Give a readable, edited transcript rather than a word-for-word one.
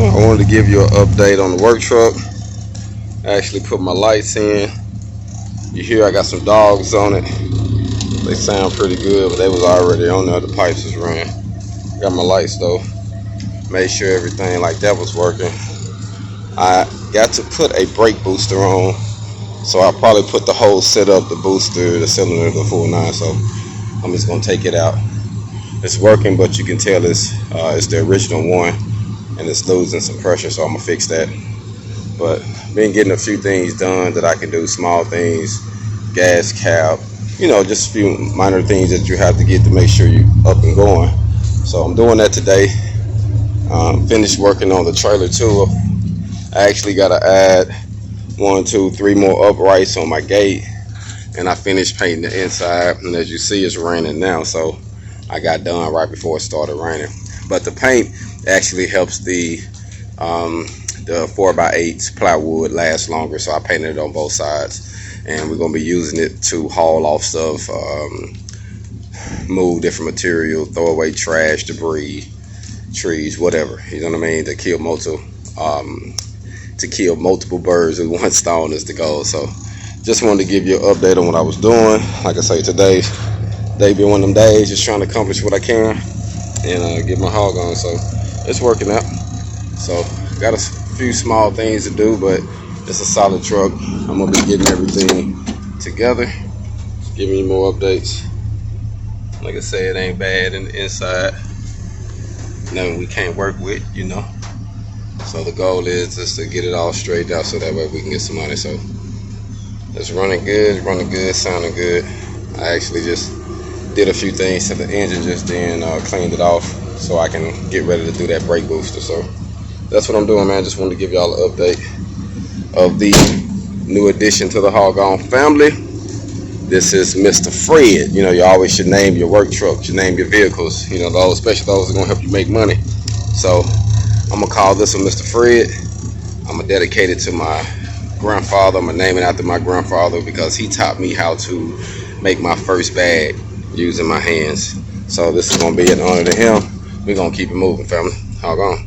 So I wanted to give you an update on the work truck. I actually put my lights in. You hear I got some dogs on it. They sound pretty good, but they was already on there. The pipes was running. Got my lights though. Made sure everything like that was working. I got to put a brake booster on, so I probably put the whole setup, the booster, the cylinder, the full 9. So I'm just gonna take it out. It's working, but you can tell it's the original one, and it's losing some pressure. So I'm gonna fix that. But been getting a few things done that I can do, small things, gas cap, just a few minor things that you have to get to make sure you're up and going. So I'm doing that today. Finished working on the trailer too. I actually got to add 1, 2, 3 more uprights on my gate, and I finished painting the inside. And as you see, it's raining now, so I got done right before it started raining. But the paint actually helps the 4x8 plywood last longer, so I painted it on both sides, and we're gonna be using it to haul off stuff, move different material, throw away trash, debris, trees, whatever, you know what I mean, to kill multiple birds with one stone is the goal. So just wanted to give you an update on what I was doing. Like I say, today's been one of them days, just trying to accomplish what I can and get my hog on. So it's working out. So got a few small things to do, but it's a solid truck. I'm gonna be getting everything together, giving you more updates. Like I said, it ain't bad in the inside, nothing we can't work with, so the goal is just to get it all straightened out so that way we can get some money. So it's running good, sounding good. I actually just did a few things to the engine just then, cleaned it off so I can get ready to do that brake booster. So that's what I'm doing, man. Just wanted to give y'all an update of the new addition to the Hog On family. This is Mr. Fred. You always should name your work trucks, you name your vehicles, those, especially those that are going to help you make money. So I'm going to call this one Mr. Fred. I'm going to dedicate it to my grandfather. I'm going to name it after my grandfather because he taught me how to make my first bag using my hands. So this is going to be an honor to him. We're going to keep it moving, family. Hog on.